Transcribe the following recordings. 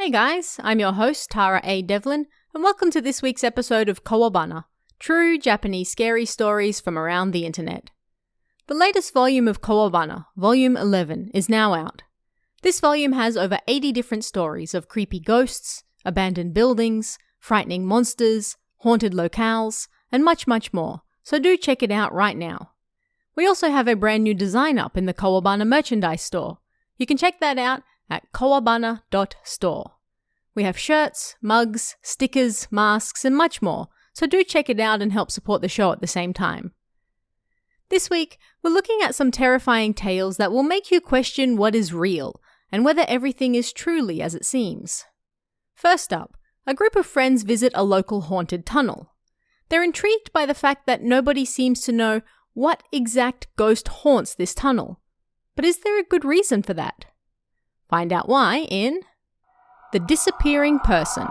Hey guys, I'm your host Tara A. Devlin, and welcome to this week's episode of Kowabana, true Japanese scary stories from around the internet. The latest volume of Kowabana, Volume 11, is now out. This volume has over 80 different stories of creepy ghosts, abandoned buildings, frightening monsters, haunted locales, and much, much more, so do check it out right now. We also have a brand new design up in the Kowabana merchandise store. You can check that out at kowabana.store. We have shirts, mugs, stickers, masks, and much more, so do check it out and help support the show at the same time. This week, we're looking at some terrifying tales that will make you question what is real and whether everything is truly as it seems. First up, a group of friends visit a local haunted tunnel. They're intrigued by the fact that nobody seems to know what exact ghost haunts this tunnel. But is there a good reason for that? Find out why in The Disappearing Person.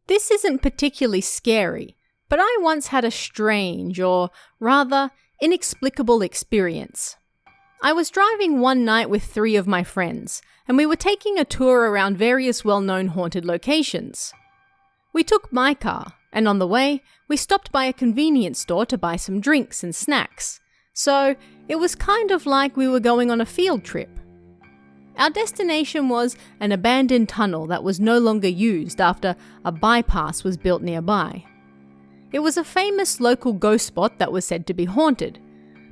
This isn't particularly scary, but I once had a strange, or rather, inexplicable experience. I was driving one night with 3 of my friends, and we were taking a tour around various well-known haunted locations. We took my car, and on the way, we stopped by a convenience store to buy some drinks and snacks. So, it was kind of like we were going on a field trip. Our destination was an abandoned tunnel that was no longer used after a bypass was built nearby. It was a famous local ghost spot that was said to be haunted.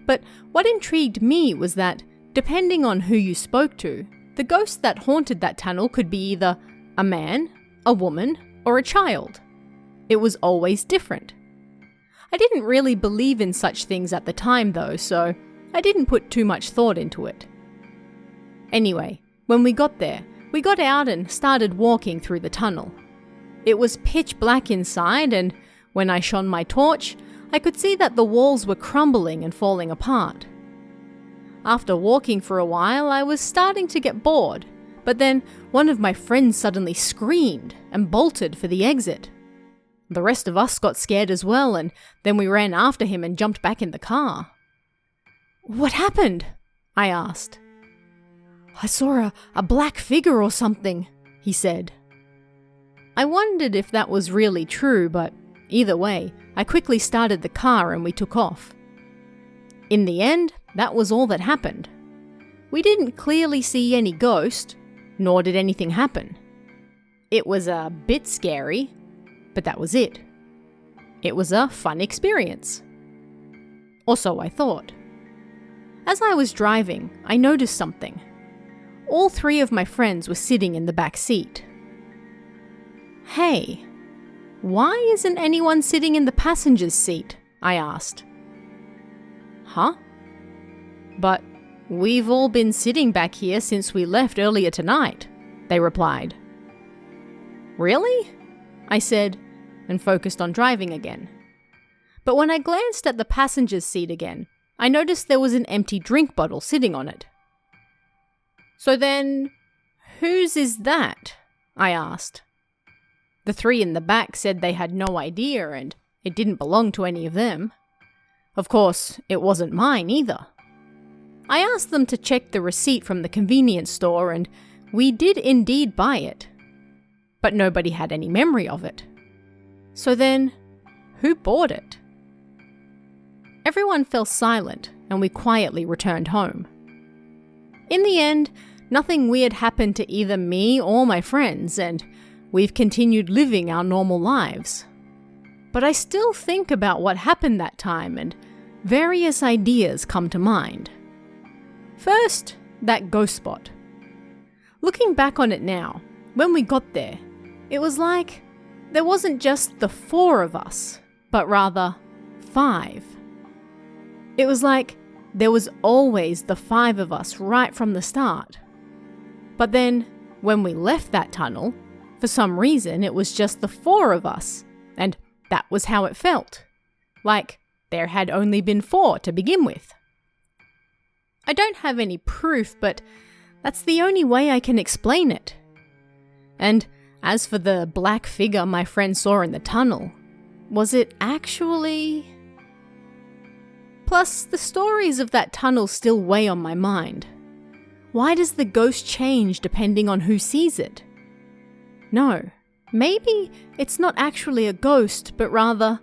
But what intrigued me was that, depending on who you spoke to, the ghost that haunted that tunnel could be either a man, a woman, or a child. It was always different. I didn't really believe in such things at the time though, so I didn't put too much thought into it. Anyway, when we got there, we got out and started walking through the tunnel. It was pitch black inside, and when I shone my torch, I could see that the walls were crumbling and falling apart. After walking for a while, I was starting to get bored, but then one of my friends suddenly screamed and bolted for the exit. The rest of us got scared as well, and then we ran after him and jumped back in the car. "What happened?" I asked. "I saw a black figure or something," he said. I wondered if that was really true, but either way, I quickly started the car and we took off. In the end, that was all that happened. We didn't clearly see any ghost, nor did anything happen. It was a bit scary, but that was it. It was a fun experience. Or so I thought. As I was driving, I noticed something. All 3 of my friends were sitting in the back seat. "Hey, why isn't anyone sitting in the passenger's seat?" I asked. "Huh? But we've all been sitting back here since we left earlier tonight," they replied. "Really?" I said, and focused on driving again. But when I glanced at the passenger's seat again, I noticed there was an empty drink bottle sitting on it. "So then, whose is that?" I asked. The 3 in the back said they had no idea and it didn't belong to any of them. Of course, it wasn't mine either. I asked them to check the receipt from the convenience store, and we did indeed buy it. But nobody had any memory of it. So then, who bought it? Everyone fell silent, and we quietly returned home. In the end, nothing weird happened to either me or my friends, and we've continued living our normal lives. But I still think about what happened that time, and various ideas come to mind. First, that ghost spot. Looking back on it now, when we got there, it was like there wasn't just the 4 of us, but rather 5. It was like there was always the 5 of us right from the start. But then, when we left that tunnel, for some reason it was just the 4 of us, and that was how it felt. Like there had only been 4 to begin with. I don't have any proof, but that's the only way I can explain it. And as for the black figure my friend saw in the tunnel, was it actually... Plus, the stories of that tunnel still weigh on my mind. Why does the ghost change depending on who sees it? No, maybe it's not actually a ghost, but rather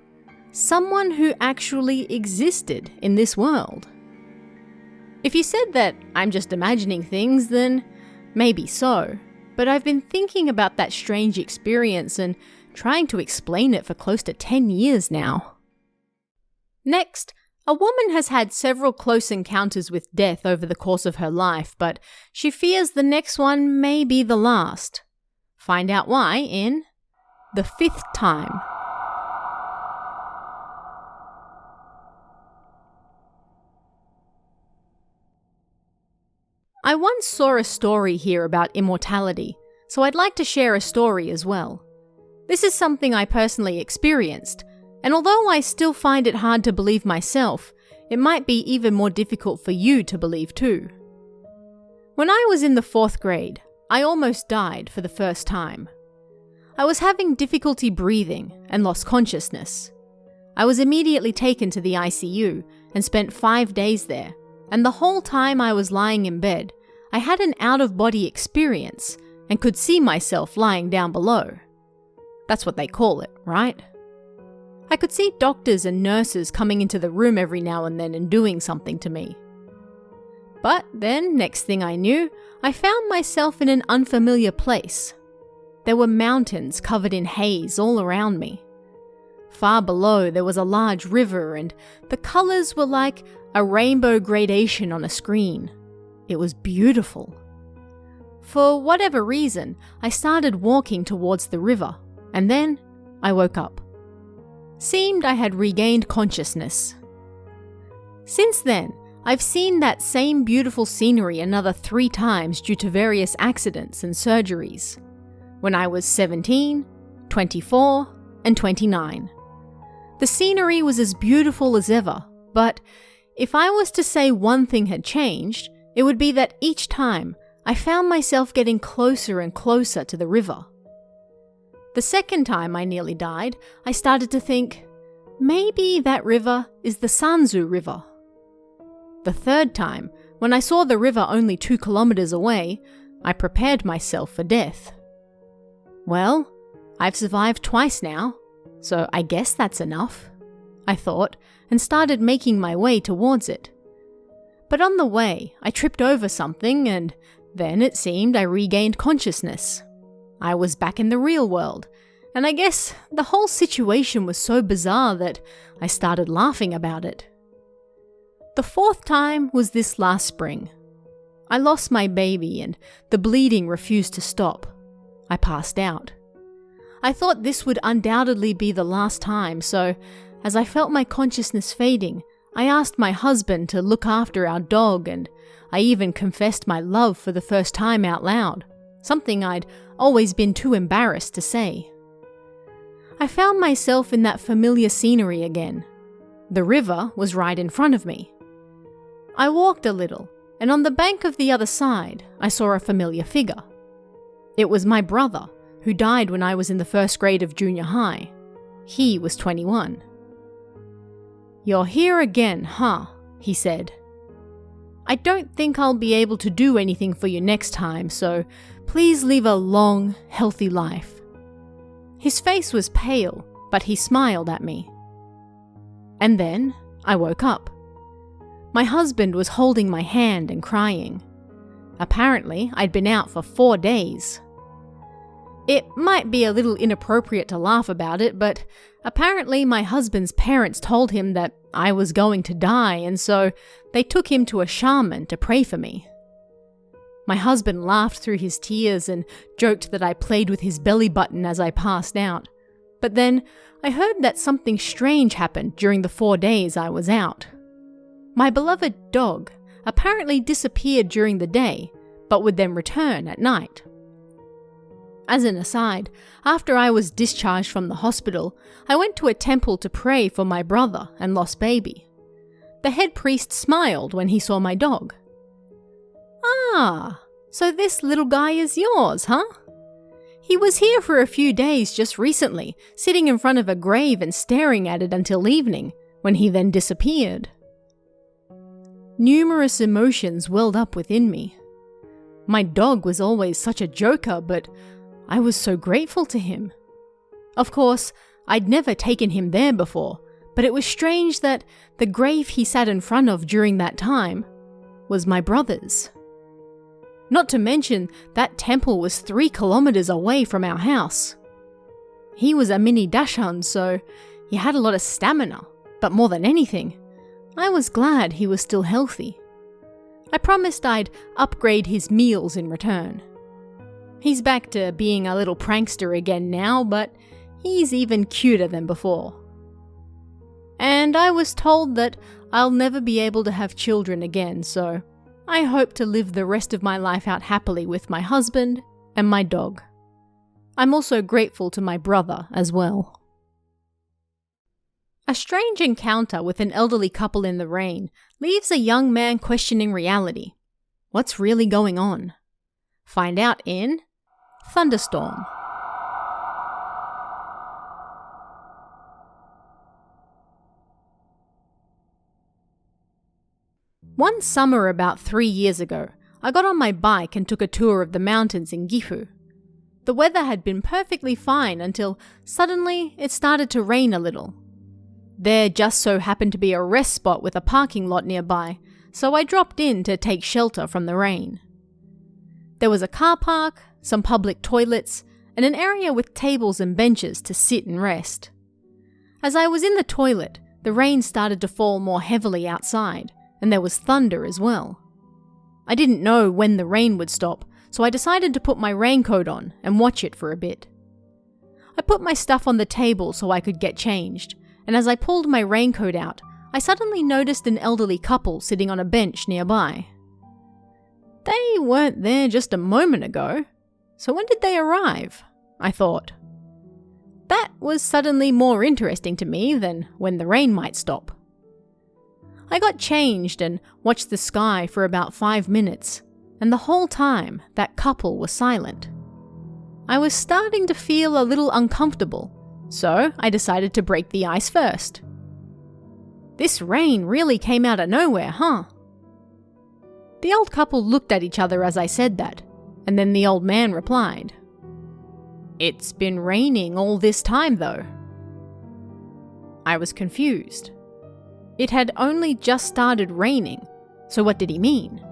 someone who actually existed in this world. If you said that I'm just imagining things, then maybe so, but I've been thinking about that strange experience and trying to explain it for close to 10 years now. Next, a woman has had several close encounters with death over the course of her life, but she fears the next one may be the last. Find out why in The Fifth Time. I once saw a story here about immortality, so I'd like to share a story as well. This is something I personally experienced, and although I still find it hard to believe myself, it might be even more difficult for you to believe too. When I was in the 4th grade, I almost died for the first time. I was having difficulty breathing and lost consciousness. I was immediately taken to the ICU and spent 5 days there, and the whole time I was lying in bed, I had an out-of-body experience and could see myself lying down below. That's what they call it, right? I could see doctors and nurses coming into the room every now and then and doing something to me. But then, next thing I knew, I found myself in an unfamiliar place. There were mountains covered in haze all around me. Far below there was a large river and the colours were like a rainbow gradation on a screen. It was beautiful. For whatever reason, I started walking towards the river, and then I woke up. Seemed I had regained consciousness. Since then, I've seen that same beautiful scenery another 3 times due to various accidents and surgeries. When I was 17, 24, and 29. The scenery was as beautiful as ever, but if I was to say one thing had changed, it would be that each time I found myself getting closer and closer to the river. The second time I nearly died, I started to think, maybe that river is the Sanzu River. The third time, when I saw the river only 2 kilometers away, I prepared myself for death. Well, I've survived twice now, so I guess that's enough, I thought, and started making my way towards it. But on the way, I tripped over something and then it seemed I regained consciousness. I was back in the real world, and I guess the whole situation was so bizarre that I started laughing about it. The 4th time was this last spring. I lost my baby and the bleeding refused to stop. I passed out. I thought this would undoubtedly be the last time, so as I felt my consciousness fading, I asked my husband to look after our dog, and I even confessed my love for the first time out loud, something I'd always been too embarrassed to say. I found myself in that familiar scenery again. The river was right in front of me. I walked a little, and on the bank of the other side, I saw a familiar figure. It was my brother, who died when I was in the 1st grade of junior high. He was 21. "You're here again, huh?" he said. "I don't think I'll be able to do anything for you next time, so please live a long, healthy life." His face was pale, but he smiled at me. And then I woke up. My husband was holding my hand and crying. Apparently, I'd been out for 4 days. It might be a little inappropriate to laugh about it, but apparently my husband's parents told him that I was going to die, and so they took him to a shaman to pray for me. My husband laughed through his tears and joked that I played with his belly button as I passed out. But then I heard that something strange happened during the 4 days I was out. My beloved dog apparently disappeared during the day, but would then return at night. As an aside, after I was discharged from the hospital, I went to a temple to pray for my brother and lost baby. The head priest smiled when he saw my dog. "Ah, so this little guy is yours, huh? He was here for a few days just recently, sitting in front of a grave and staring at it until evening, when he then disappeared." Numerous emotions welled up within me. My dog was always such a joker, but I was so grateful to him. Of course, I'd never taken him there before, but it was strange that the grave he sat in front of during that time was my brother's. Not to mention, that temple was 3 kilometers away from our house. He was a mini dachshund, so he had a lot of stamina, but more than anything, I was glad he was still healthy. I promised I'd upgrade his meals in return. He's back to being a little prankster again now, but he's even cuter than before. And I was told that I'll never be able to have children again, so I hope to live the rest of my life out happily with my husband and my dog. I'm also grateful to my brother as well. A strange encounter with an elderly couple in the rain leaves a young man questioning reality. What's really going on? Find out in Thunderstorm. One summer about 3 years ago, I got on my bike and took a tour of the mountains in Gifu. The weather had been perfectly fine until suddenly it started to rain a little. There just so happened to be a rest spot with a parking lot nearby, so I dropped in to take shelter from the rain. There was a car park, some public toilets, and an area with tables and benches to sit and rest. As I was in the toilet, the rain started to fall more heavily outside, and there was thunder as well. I didn't know when the rain would stop, so I decided to put my raincoat on and watch it for a bit. I put my stuff on the table so I could get changed, and as I pulled my raincoat out, I suddenly noticed an elderly couple sitting on a bench nearby. They weren't there just a moment ago, so when did they arrive? I thought. That was suddenly more interesting to me than when the rain might stop. I got changed and watched the sky for about 5 minutes, and the whole time that couple was silent. I was starting to feel a little uncomfortable, so I decided to break the ice first. This rain really came out of nowhere, huh? The old couple looked at each other as I said that, and then the old man replied, "It's been raining all this time though." I was confused. It had only just started raining, so what did he mean?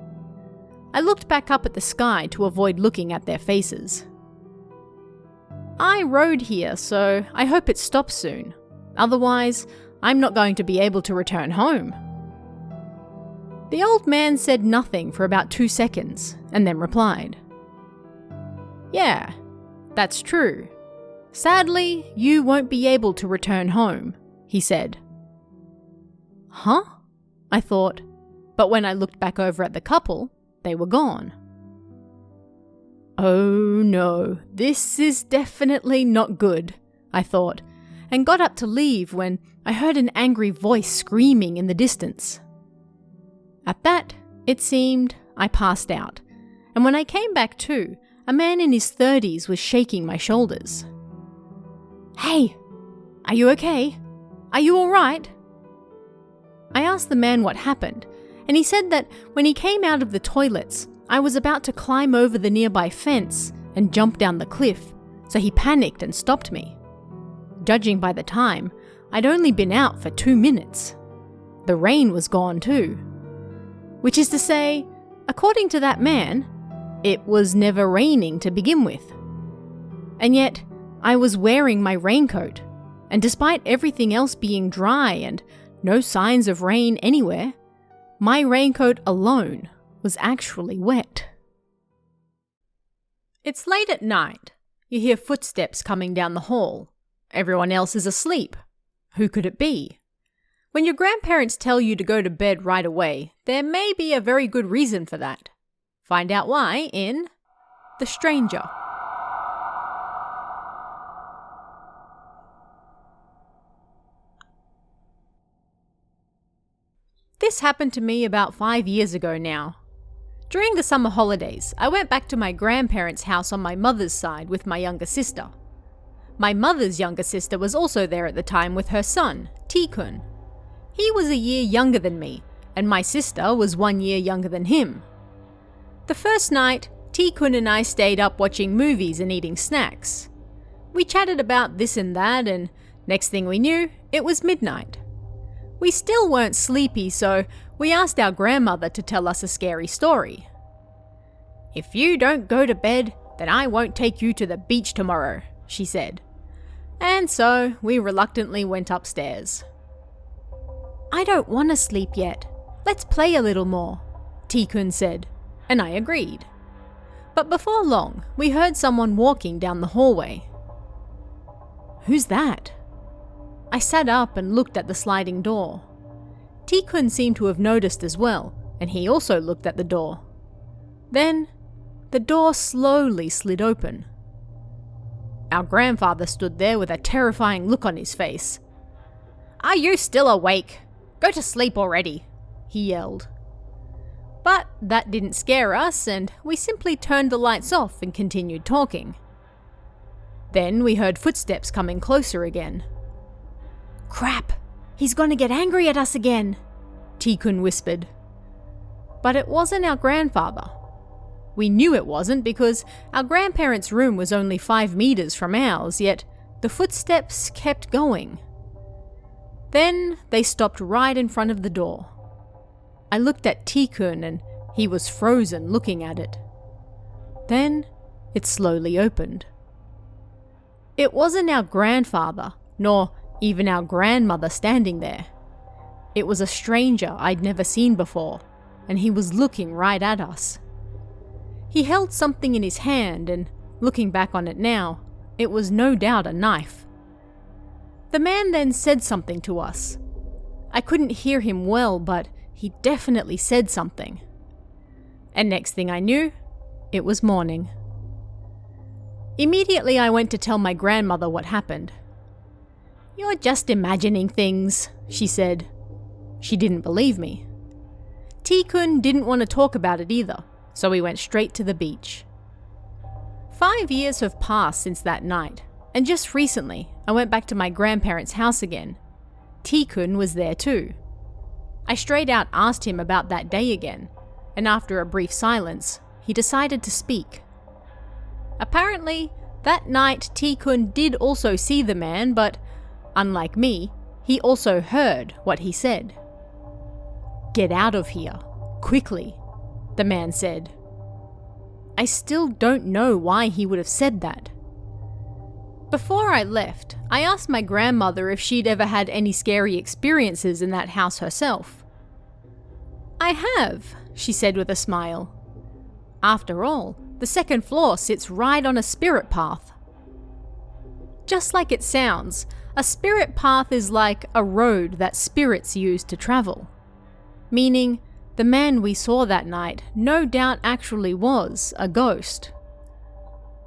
I looked back up at the sky to avoid looking at their faces. I rode here, so I hope it stops soon. Otherwise, I'm not going to be able to return home. The old man said nothing for about 2 seconds, and then replied, "Yeah, that's true. Sadly, you won't be able to return home," he said. Huh? I thought, but when I looked back over at the couple, they were gone. Oh no, this is definitely not good, I thought, and got up to leave when I heard an angry voice screaming in the distance. At that, it seemed, I passed out, and when I came back to, a man in his 30s was shaking my shoulders. "Hey, are you okay? Are you alright?" I asked the man what happened, and he said that when he came out of the toilets, I was about to climb over the nearby fence and jump down the cliff, so he panicked and stopped me. Judging by the time, I'd only been out for 2 minutes. The rain was gone too. Which is to say, according to that man, it was never raining to begin with. And yet, I was wearing my raincoat, and despite everything else being dry and no signs of rain anywhere, my raincoat alone was actually wet. It's late at night. You hear footsteps coming down the hall. Everyone else is asleep. Who could it be? When your grandparents tell you to go to bed right away, there may be a very good reason for that. Find out why in The Stranger. This happened to me about 5 years ago now. During the summer holidays, I went back to my grandparents' house on my mother's side with my younger sister. My mother's younger sister was also there at the time with her son, T-kun. He was a year younger than me, and my sister was 1 year younger than him. The first night, T-kun and I stayed up watching movies and eating snacks. We chatted about this and that, and next thing we knew, it was midnight. We still weren't sleepy, so we asked our grandmother to tell us a scary story. "If you don't go to bed, then I won't take you to the beach tomorrow," she said. And so we reluctantly went upstairs. "I don't want to sleep yet. Let's play a little more," T-kun said, and I agreed. But before long, we heard someone walking down the hallway. "Who's that?" I sat up and looked at the sliding door. T-kun seemed to have noticed as well, and he also looked at the door. Then, the door slowly slid open. Our grandfather stood there with a terrifying look on his face. "Are you still awake? Go to sleep already," he yelled. But that didn't scare us, and we simply turned the lights off and continued talking. Then we heard footsteps coming closer again. "Crap! He's gonna get angry at us again," T-kun whispered. But it wasn't our grandfather. We knew it wasn't because our grandparents' room was only 5 meters from ours, yet the footsteps kept going. Then they stopped right in front of the door. I looked at T-kun and he was frozen looking at it. Then it slowly opened. It wasn't our grandfather, nor even our grandmother standing there. It was a stranger I'd never seen before, and he was looking right at us. He held something in his hand, and looking back on it now, it was no doubt a knife. The man then said something to us. I couldn't hear him well, but he definitely said something. And next thing I knew, it was morning. Immediately I went to tell my grandmother what happened. "You're just imagining things," she said. She didn't believe me. T-kun didn't want to talk about it either, so we went straight to the beach. 5 years have passed since that night, and just recently I went back to my grandparents' house again. T-kun was there too. I straight out asked him about that day again, and after a brief silence, he decided to speak. Apparently, that night T-kun did also see the man, but unlike me, he also heard what he said. "Get out of here, quickly," the man said. I still don't know why he would have said that. Before I left, I asked my grandmother if she'd ever had any scary experiences in that house herself. "I have," she said with a smile. "After all, the second floor sits right on a spirit path." Just like it sounds, a spirit path is like a road that spirits use to travel. Meaning, the man we saw that night no doubt actually was a ghost.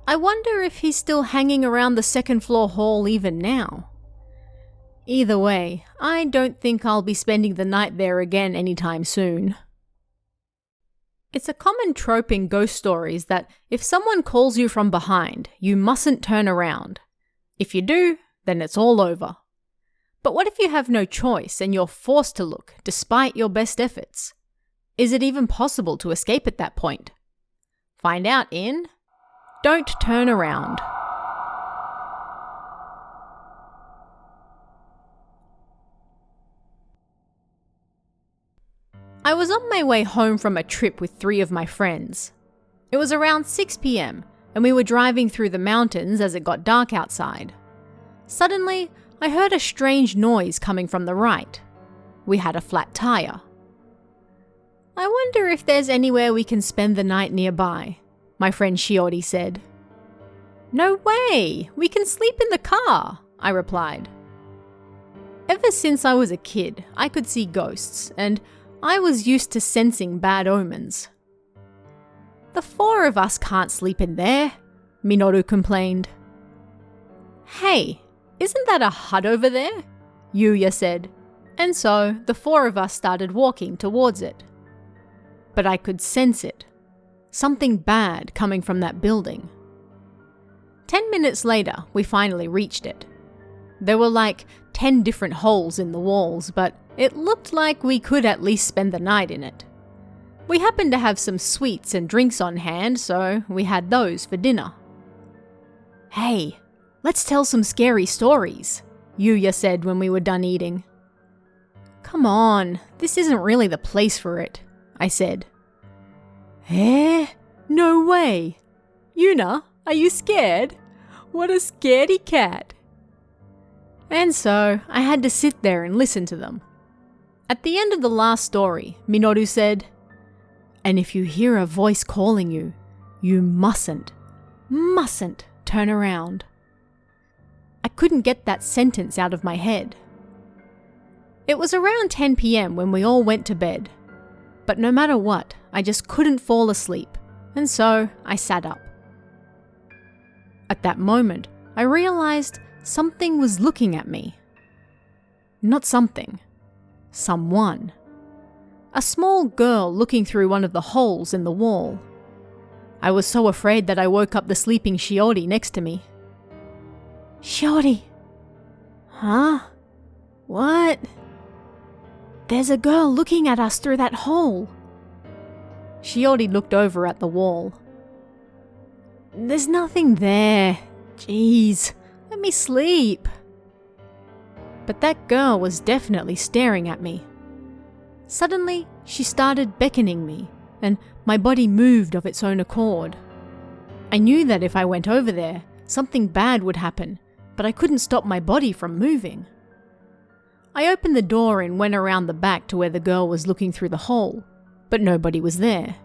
I wonder if he's still hanging around the second floor hall even now. Either way, I don't think I'll be spending the night there again anytime soon. It's a common trope in ghost stories that if someone calls you from behind, you mustn't turn around. If you do, then it's all over. But what if you have no choice and you're forced to look despite your best efforts? Is it even possible to escape at that point? Find out in Don't Turn Around. I was on my way home from a trip with 3 of my friends. It was around 6 p.m. and we were driving through the mountains as it got dark outside. Suddenly, I heard a strange noise coming from the right. We had a flat tire. "I wonder if there's anywhere we can spend the night nearby," my friend Shiori said. "No way! We can sleep in the car," I replied. Ever since I was a kid, I could see ghosts, and I was used to sensing bad omens. "The 4 of us can't sleep in there," Minoru complained. "Hey, isn't that a hut over there?" Yuya said, and so the 4 of us started walking towards it. But I could sense it. Something bad coming from that building. 10 minutes later, we finally reached it. There were like 10 different holes in the walls, but It looked like we could at least spend the night in it. We happened to have some sweets and drinks on hand, so we had those for dinner. "Hey, let's tell some scary stories," Yuya said when we were done eating. "Come on, this isn't really the place for it," I said. "Eh? No way. Yuna, are you scared? What a scaredy cat." And so I had to sit there and listen to them. At the end of the last story, Minoru said, "And if you hear a voice calling you, you mustn't turn around." I couldn't get that sentence out of my head. It was around 10 p.m. when we all went to bed. But no matter what, I just couldn't fall asleep, and so I sat up. At that moment, I realized something was looking at me. Not something. Someone. A small girl looking through one of the holes in the wall. I was so afraid that I woke up the sleeping Shiori next to me. "Shiori." "Huh? What?" "There's a girl looking at us through that hole." Shiori looked over at the wall. "There's nothing there. Jeez, let me sleep." But that girl was definitely staring at me. Suddenly, she started beckoning me, and my body moved of its own accord. I knew that if I went over there, something bad would happen, but I couldn't stop my body from moving. I opened the door and went around the back to where the girl was looking through the hole, but nobody was there.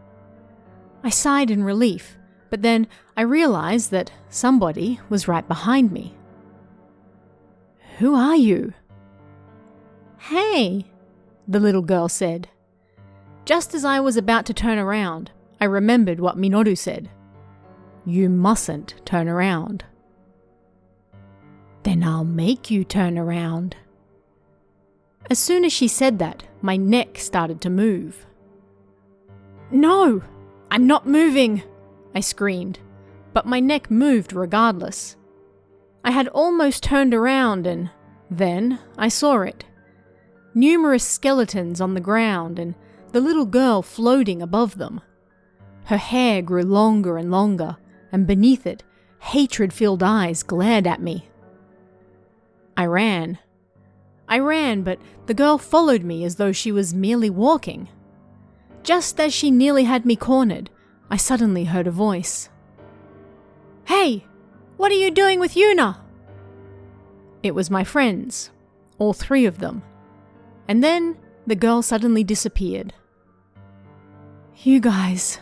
I sighed in relief, but then I realized that somebody was right behind me. "Who are you?" "Hey," the little girl said. Just as I was about to turn around, I remembered what Minoru said. "You mustn't turn around." "Then I'll make you turn around." As soon as she said that, my neck started to move. "No, I'm not moving," I screamed, but my neck moved regardless. I had almost turned around and then I saw it. Numerous skeletons on the ground and the little girl floating above them. Her hair grew longer and longer, and beneath it, hatred-filled eyes glared at me. I ran, but the girl followed me as though she was merely walking. Just as she nearly had me cornered, I suddenly heard a voice. "Hey, what are you doing with Yuna?" It was my friends, all three of them. And then the girl suddenly disappeared. "You guys.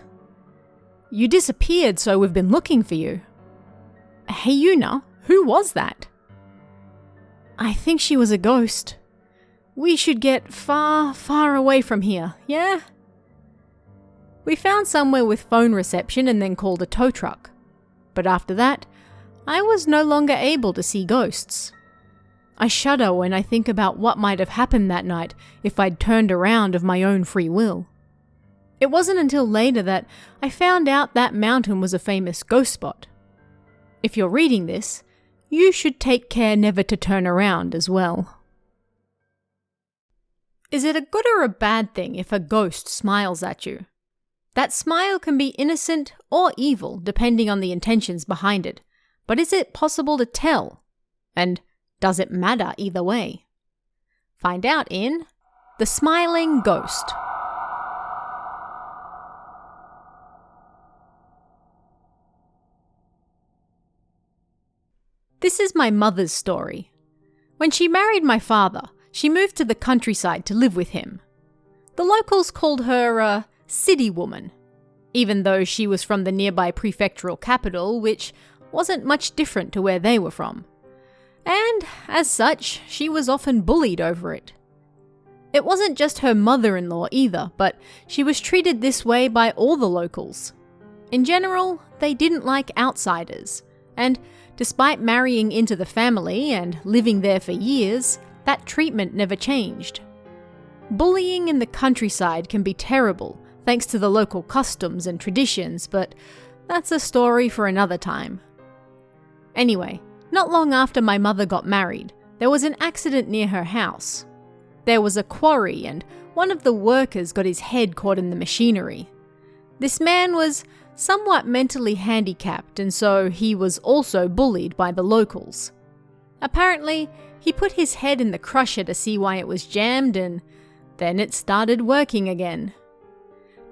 You disappeared, so we've been looking for you." "Hey Yuna, who was that?" "I think she was a ghost. We should get far, far away from here, yeah?" We found somewhere with phone reception and then called a tow truck. But after that, I was no longer able to see ghosts. I shudder when I think about what might have happened that night if I'd turned around of my own free will. It wasn't until later that I found out that mountain was a famous ghost spot. If you're reading this, you should take care never to turn around as well. Is it a good or a bad thing if a ghost smiles at you? That smile can be innocent or evil depending on the intentions behind it, but is it possible to tell? And does it matter either way? Find out in The Smiling Ghost. This is my mother's story. When she married my father, she moved to the countryside to live with him. The locals called her a city woman, even though she was from the nearby prefectural capital, which wasn't much different to where they were from. And, as such, she was often bullied over it. It wasn't just her mother-in-law either, but she was treated this way by all the locals. In general, they didn't like outsiders, and despite marrying into the family and living there for years, that treatment never changed. Bullying in the countryside can be terrible, thanks to the local customs and traditions, but that's a story for another time. Anyway, not long after my mother got married, there was an accident near her house. There was a quarry and one of the workers got his head caught in the machinery. This man was somewhat mentally handicapped, and so he was also bullied by the locals. Apparently, he put his head in the crusher to see why it was jammed, and then it started working again.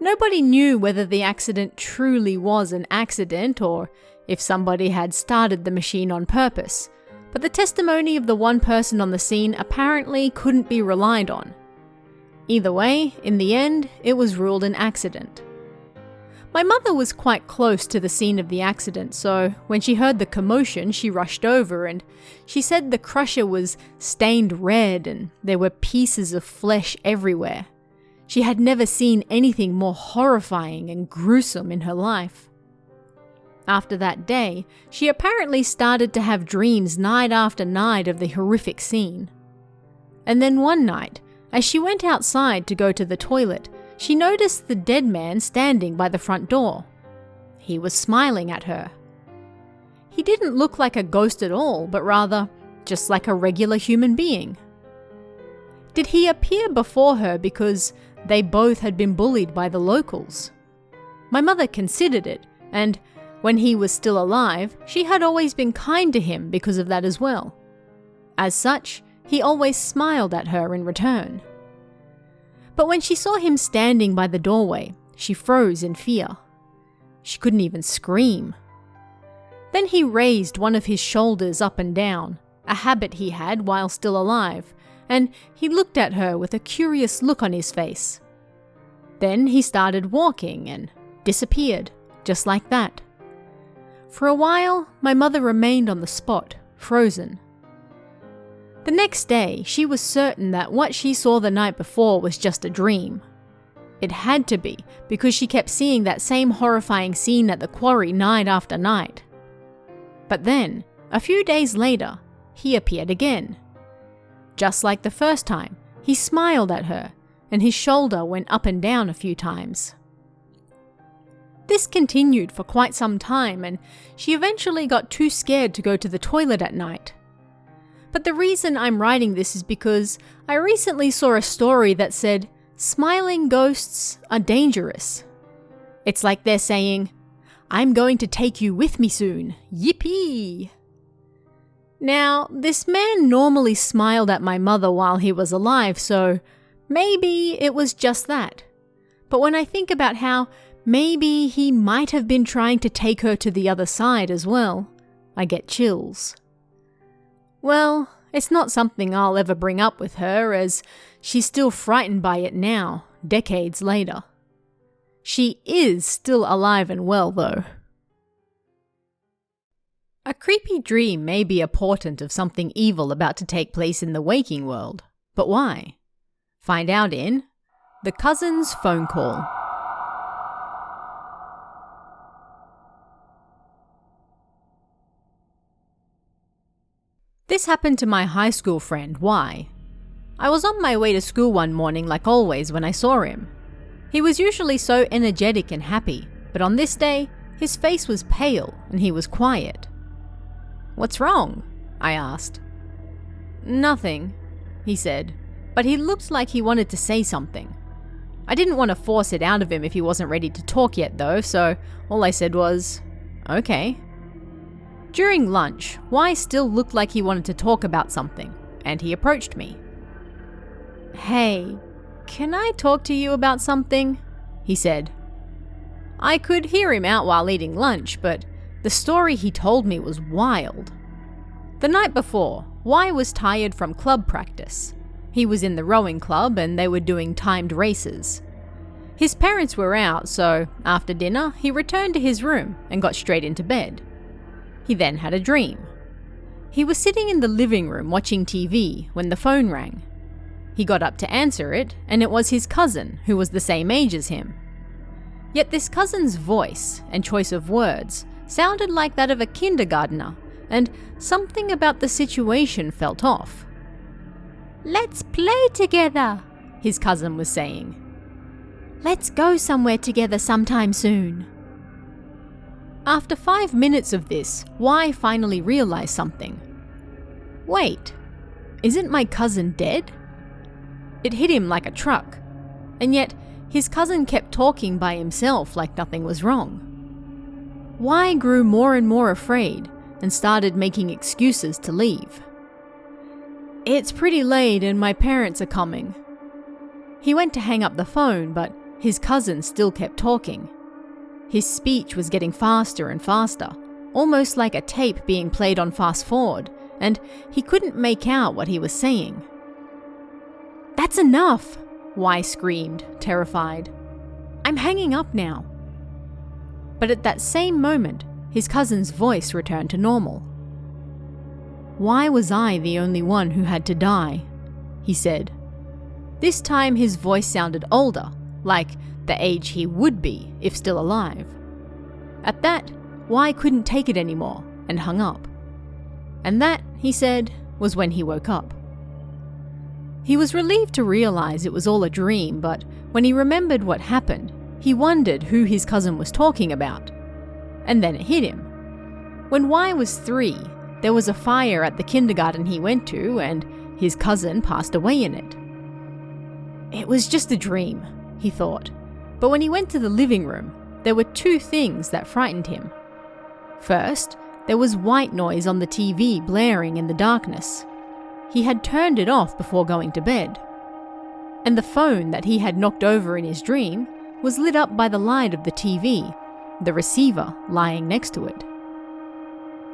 Nobody knew whether the accident truly was an accident or if somebody had started the machine on purpose, but the testimony of the one person on the scene apparently couldn't be relied on. Either way, in the end, it was ruled an accident. My mother was quite close to the scene of the accident, so when she heard the commotion, she rushed over and she said the crusher was stained red and there were pieces of flesh everywhere. She had never seen anything more horrifying and gruesome in her life. After that day, she apparently started to have dreams night after night of the horrific scene. And then one night, as she went outside to go to the toilet, she noticed the dead man standing by the front door. He was smiling at her. He didn't look like a ghost at all, but rather just like a regular human being. Did he appear before her because they both had been bullied by the locals? My mother considered it, and when he was still alive, she had always been kind to him because of that as well. As such, he always smiled at her in return. But when she saw him standing by the doorway, she froze in fear. She couldn't even scream. Then he raised one of his shoulders up and down, a habit he had while still alive, and he looked at her with a curious look on his face. Then he started walking and disappeared, just like that. For a while, my mother remained on the spot, frozen. The next day, she was certain that what she saw the night before was just a dream. It had to be, because she kept seeing that same horrifying scene at the quarry night after night. But then, a few days later, he appeared again. Just like the first time, he smiled at her, and his shoulder went up and down a few times. This continued for quite some time, and she eventually got too scared to go to the toilet at night. But the reason I'm writing this is because I recently saw a story that said, smiling ghosts are dangerous. It's like they're saying, I'm going to take you with me soon, yippee! Now, this man normally smiled at my mother while he was alive, so maybe it was just that. But when I think about how maybe he might have been trying to take her to the other side as well, I get chills. Well, it's not something I'll ever bring up with her, as she's still frightened by it now, decades later. She is still alive and well, though. A creepy dream may be a portent of something evil about to take place in the waking world, but why? Find out in The Cousin's Phone Call. This happened to my high school friend, Y. I was on my way to school one morning like always when I saw him. He was usually so energetic and happy, but on this day, his face was pale and he was quiet. "What's wrong?" I asked. "Nothing," he said, but he looked like he wanted to say something. I didn't want to force it out of him if he wasn't ready to talk yet though, so all I said was, "Okay." During lunch, Y still looked like he wanted to talk about something, and he approached me. "Hey, can I talk to you about something?" he said. I could hear him out while eating lunch, but the story he told me was wild. The night before, Y was tired from club practice. He was in the rowing club and they were doing timed races. His parents were out, so after dinner, he returned to his room and got straight into bed. He then had a dream. He was sitting in the living room watching TV when the phone rang. He got up to answer it, and it was his cousin, who was the same age as him. Yet this cousin's voice and choice of words sounded like that of a kindergartner, and something about the situation felt off. "Let's play together," his cousin was saying. "Let's go somewhere together sometime soon." After 5 minutes of this, Y finally realized something. Wait, isn't my cousin dead? It hit him like a truck, and yet his cousin kept talking by himself like nothing was wrong. Y grew more and more afraid and started making excuses to leave. "It's pretty late and my parents are coming." He went to hang up the phone, but his cousin still kept talking. His speech was getting faster and faster, almost like a tape being played on fast forward, and he couldn't make out what he was saying. "That's enough!" Y screamed, terrified. "I'm hanging up now." But at that same moment, his cousin's voice returned to normal. "Why was I the only one who had to die?" he said. This time his voice sounded older, like the age he would be if still alive. At that, Y couldn't take it anymore and hung up. And that, he said, was when he woke up. He was relieved to realize it was all a dream, but when he remembered what happened, he wondered who his cousin was talking about. And then it hit him. When Y was 3, there was a fire at the kindergarten he went to, and his cousin passed away in it. It was just a dream, he thought. But when he went to the living room, there were 2 things that frightened him. First, there was white noise on the TV blaring in the darkness. He had turned it off before going to bed. And the phone that he had knocked over in his dream was lit up by the light of the TV, the receiver lying next to it.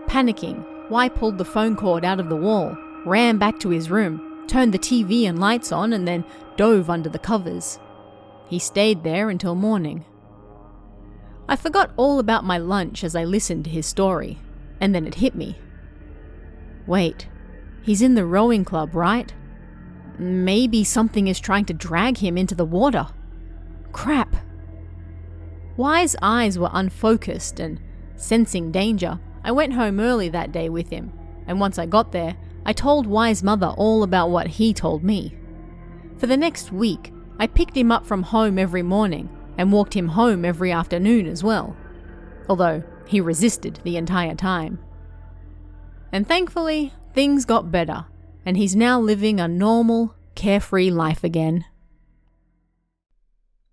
Panicking, Y pulled the phone cord out of the wall, ran back to his room, turned the TV and lights on, and then dove under the covers. He stayed there until morning. I forgot all about my lunch as I listened to his story, and then it hit me. Wait, he's in the rowing club, right? Maybe something is trying to drag him into the water. Crap. Y's eyes were unfocused, and sensing danger, I went home early that day with him, and once I got there, I told Y's mother all about what he told me. For the next week, I picked him up from home every morning and walked him home every afternoon as well, although he resisted the entire time. And thankfully, things got better, and he's now living a normal, carefree life again.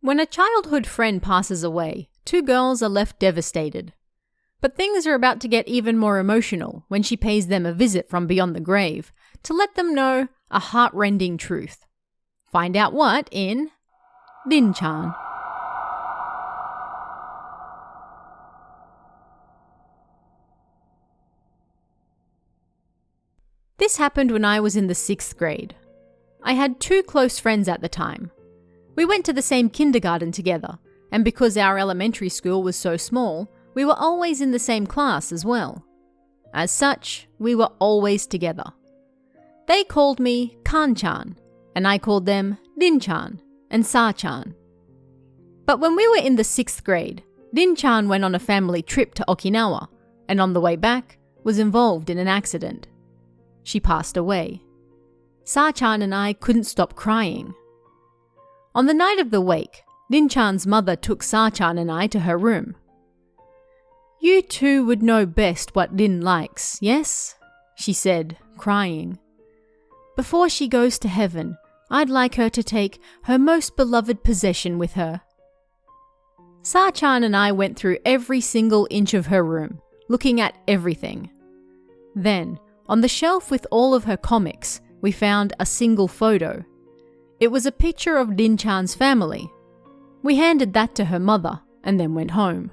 When a childhood friend passes away, 2 girls are left devastated. But things are about to get even more emotional when she pays them a visit from beyond the grave to let them know a heart-rending truth. Find out what in Rin-chan. This happened when I was in the 6th grade. I had 2 close friends at the time. We went to the same kindergarten together, and because our elementary school was so small, we were always in the same class as well. As such, we were always together. They called me Kan-chan, and I called them Rin-chan and Sa-chan. But when we were in the 6th grade, Rin-chan went on a family trip to Okinawa, and on the way back, was involved in an accident. She passed away. Sa-chan and I couldn't stop crying. On the night of the wake, Rin-chan's mother took Sa-chan and I to her room. "You 2 would know best what Rin likes, yes?" she said, crying. "Before she goes to heaven, I'd like her to take her most beloved possession with her." Sa-chan and I went through every single inch of her room, looking at everything. Then, on the shelf with all of her comics, we found a single photo. It was a picture of Rin-chan's family. We handed that to her mother and then went home.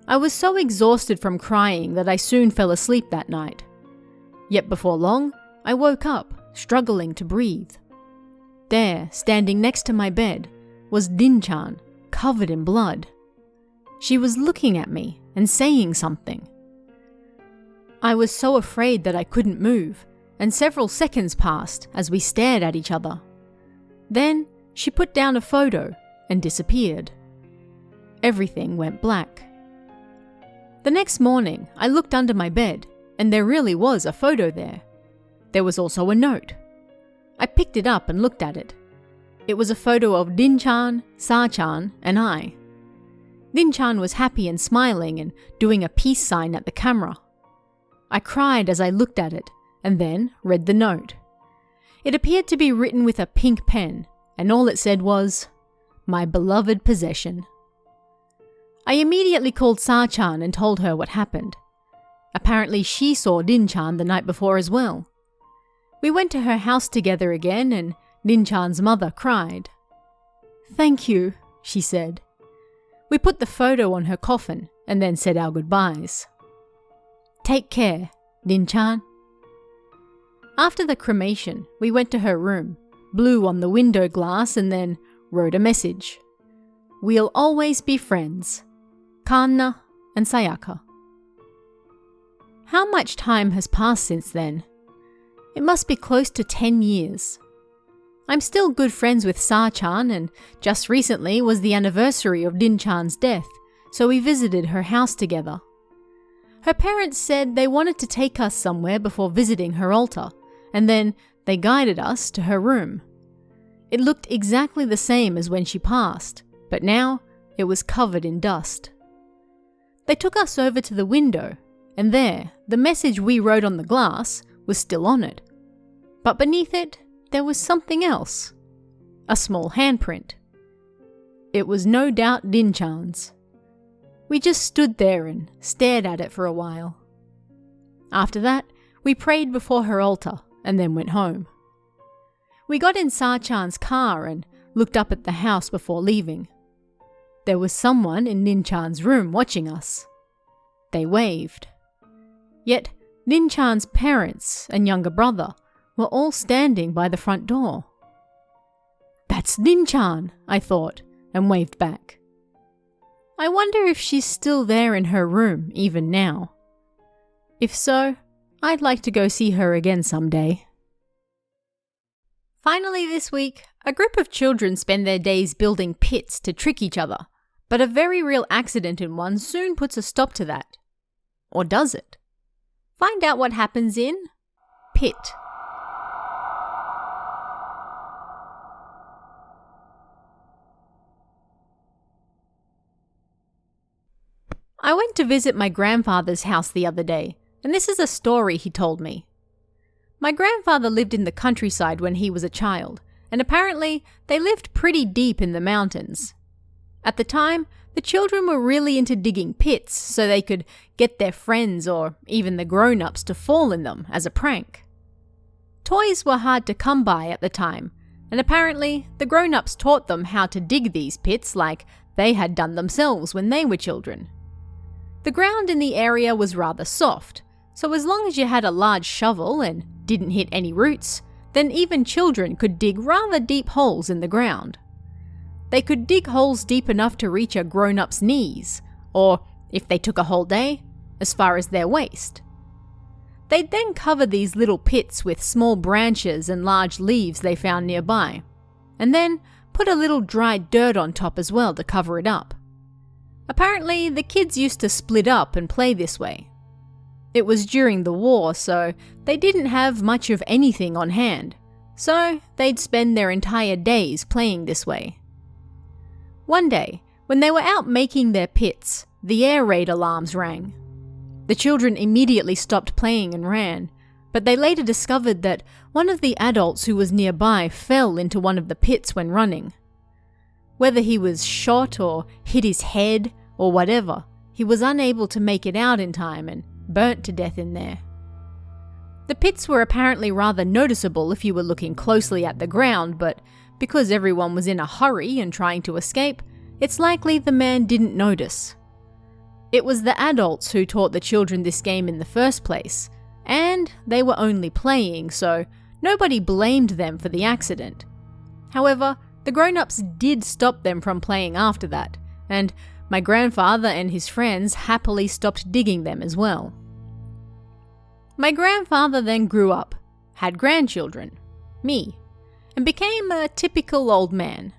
I was so exhausted from crying that I soon fell asleep that night. Yet before long, I woke up, struggling to breathe. There, standing next to my bed, was Rin-chan, covered in blood. She was looking at me and saying something. I was so afraid that I couldn't move, and several seconds passed as we stared at each other. Then, she put down a photo and disappeared. Everything went black. The next morning, I looked under my bed, and there really was a photo there. There was also a note. I picked it up and looked at it. It was a photo of Rin-chan, Sa-chan, and I. Rin-chan was happy and smiling and doing a peace sign at the camera. I cried as I looked at it, and then read the note. It appeared to be written with a pink pen, and all it said was, "My beloved possession." I immediately called Sa-chan and told her what happened. Apparently she saw Rin-chan the night before as well. We went to her house together again, and Rin-chan's mother cried. "Thank you," she said. We put the photo on her coffin and then said our goodbyes. "Take care, Rin-chan." After the cremation, we went to her room, blew on the window glass and then wrote a message. "We'll always be friends. Kanna and Sayaka." How much time has passed since then? It must be close to 10 years. I'm still good friends with Sa-chan, and just recently was the anniversary of Rin-chan's death, so we visited her house together. Her parents said they wanted to take us somewhere before visiting her altar, and then they guided us to her room. It looked exactly the same as when she passed, but now it was covered in dust. They took us over to the window, and there, the message we wrote on the glass was still on it. But beneath it, there was something else. A small handprint. It was no doubt Rin-chan's. We just stood there and stared at it for a while. After that, we prayed before her altar and then went home. We got in Sa-chan's car and looked up at the house before leaving. There was someone in Rin-chan's room watching us. They waved. Yet Rin-chan's parents and younger brother were all standing by the front door. "That's Rin-chan," I thought, and waved back. I wonder if she's still there in her room even now. If so, I'd like to go see her again someday. Finally this week, a group of children spend their days building pits to trick each other, but a very real accident in one soon puts a stop to that. Or does it? Find out what happens in Pit. I went to visit my grandfather's house the other day, and this is a story he told me. My grandfather lived in the countryside when he was a child, and apparently they lived pretty deep in the mountains. At the time, the children were really into digging pits so they could get their friends or even the grown-ups to fall in them as a prank. Toys were hard to come by at the time, and apparently the grown-ups taught them how to dig these pits like they had done themselves when they were children. The ground in the area was rather soft, so as long as you had a large shovel and didn't hit any roots, then even children could dig rather deep holes in the ground. They could dig holes deep enough to reach a grown-up's knees, or, if they took a whole day, as far as their waist. They'd then cover these little pits with small branches and large leaves they found nearby, and then put a little dried dirt on top as well to cover it up. Apparently, the kids used to split up and play this way. It was during the war, so they didn't have much of anything on hand, so they'd spend their entire days playing this way. One day, when they were out making their pits, the air raid alarms rang. The children immediately stopped playing and ran, but they later discovered that one of the adults who was nearby fell into one of the pits when running. Whether he was shot or hit his head or whatever, he was unable to make it out in time and burnt to death in there. The pits were apparently rather noticeable if you were looking closely at the ground, but because everyone was in a hurry and trying to escape, it's likely the man didn't notice. It was the adults who taught the children this game in the first place, and they were only playing, so nobody blamed them for the accident. However, the grown-ups did stop them from playing after that, and my grandfather and his friends happily stopped digging them as well. My grandfather then grew up, had grandchildren, me, and became a typical old man.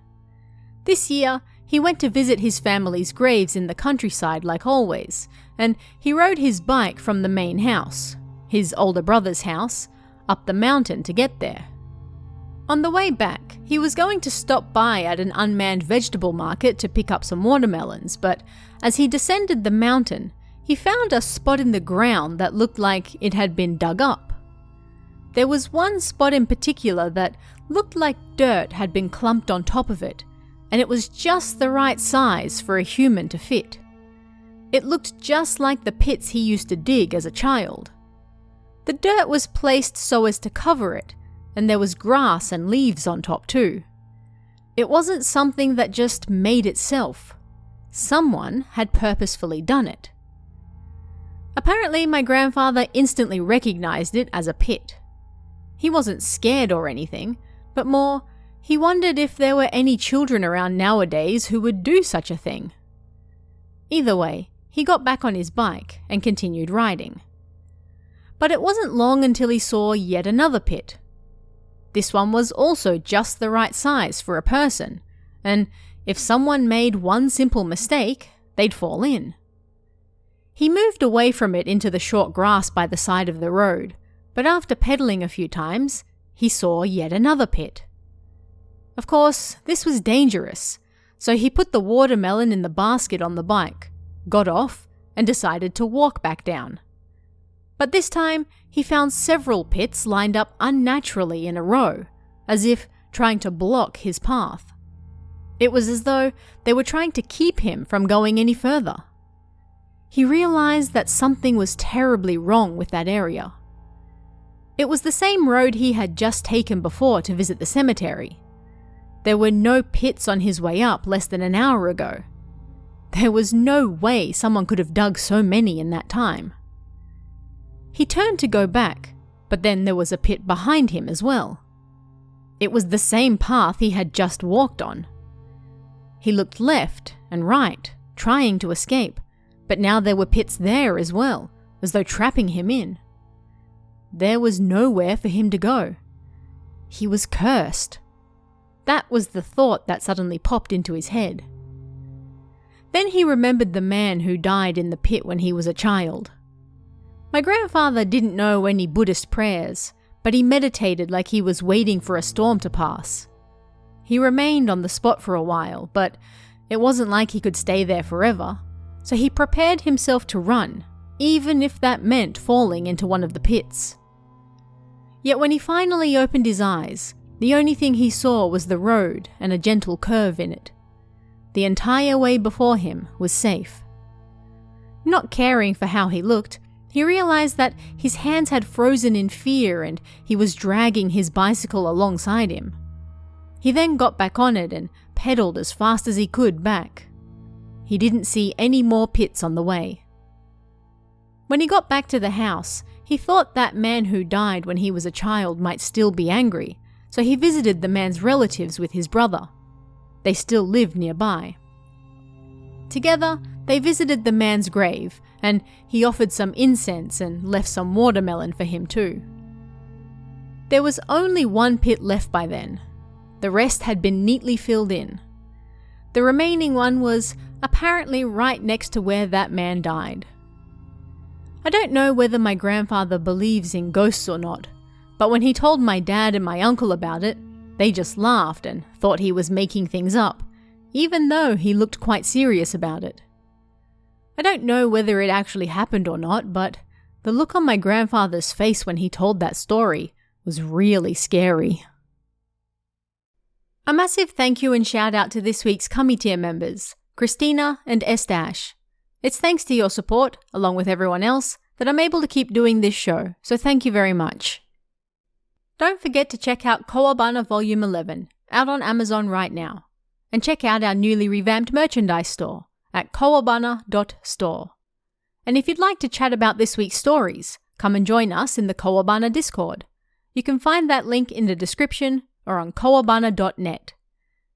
This year, he went to visit his family's graves in the countryside like always, and he rode his bike from the main house, his older brother's house, up the mountain to get there. On the way back, he was going to stop by at an unmanned vegetable market to pick up some watermelons, but as he descended the mountain, he found a spot in the ground that looked like it had been dug up. There was one spot in particular that looked like dirt had been clumped on top of it, and it was just the right size for a human to fit. It looked just like the pits he used to dig as a child. The dirt was placed so as to cover it, and there was grass and leaves on top too. It wasn't something that just made itself. Someone had purposefully done it. Apparently, my grandfather instantly recognized it as a pit. He wasn't scared or anything, but more, he wondered if there were any children around nowadays who would do such a thing. Either way, he got back on his bike and continued riding. But it wasn't long until he saw yet another pit. This one was also just the right size for a person, and if someone made one simple mistake, they'd fall in. He moved away from it into the short grass by the side of the road, but after pedaling a few times, he saw yet another pit. Of course, this was dangerous, so he put the watermelon in the basket on the bike, got off, and decided to walk back down. But this time, he found several pits lined up unnaturally in a row, as if trying to block his path. It was as though they were trying to keep him from going any further. He realized that something was terribly wrong with that area. It was the same road he had just taken before to visit the cemetery. There were no pits on his way up less than an hour ago. There was no way someone could have dug so many in that time. He turned to go back, but then there was a pit behind him as well. It was the same path he had just walked on. He looked left and right, trying to escape, but now there were pits there as well, as though trapping him in. There was nowhere for him to go. He was cursed. That was the thought that suddenly popped into his head. Then he remembered the man who died in the pit when he was a child. My grandfather didn't know any Buddhist prayers, but he meditated like he was waiting for a storm to pass. He remained on the spot for a while, but it wasn't like he could stay there forever, so he prepared himself to run, even if that meant falling into one of the pits. Yet when he finally opened his eyes, the only thing he saw was the road and a gentle curve in it. The entire way before him was safe. Not caring for how he looked, he realized that his hands had frozen in fear and he was dragging his bicycle alongside him. He then got back on it and pedaled as fast as he could back. He didn't see any more pits on the way. When he got back to the house, he thought that man who died when he was a child might still be angry, so he visited the man's relatives with his brother. They still lived nearby. Together, they visited the man's grave, and he offered some incense and left some watermelon for him too. There was only one pit left by then. The rest had been neatly filled in. The remaining one was apparently right next to where that man died. I don't know whether my grandfather believes in ghosts or not, but when he told my dad and my uncle about it, they just laughed and thought he was making things up, even though he looked quite serious about it. I don't know whether it actually happened or not, but the look on my grandfather's face when he told that story was really scary. A massive thank you and shout out to this week's Cummy Tier members, Christina and S-. It's thanks to your support, along with everyone else, that I'm able to keep doing this show, so thank you very much. Don't forget to check out Kowabana Volume 11, out on Amazon right now, and check out our newly revamped merchandise store at kowabana.store. And if you'd like to chat about this week's stories, come and join us in the Kowabana Discord. You can find that link in the description or on kowabana.net.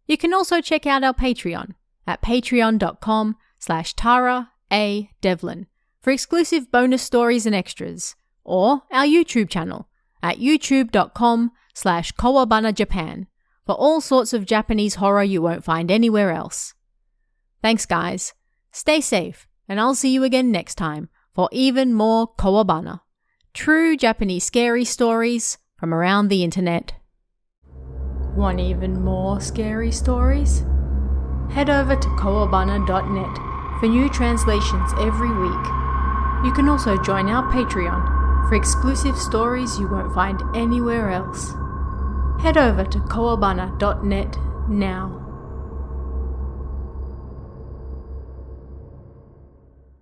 You can also check out our Patreon at patreon.com/Tara A. for exclusive bonus stories and extras, or our YouTube channel at youtube.com/KowabanaJapan for all sorts of Japanese horror you won't find anywhere else. Thanks guys, stay safe, and I'll see you again next time for even more Kowabana, true Japanese scary stories from around the internet. Want even more scary stories? Head over to kowabana.net for new translations every week. You can also join our Patreon for exclusive stories you won't find anywhere else. Head over to kowabana.net now.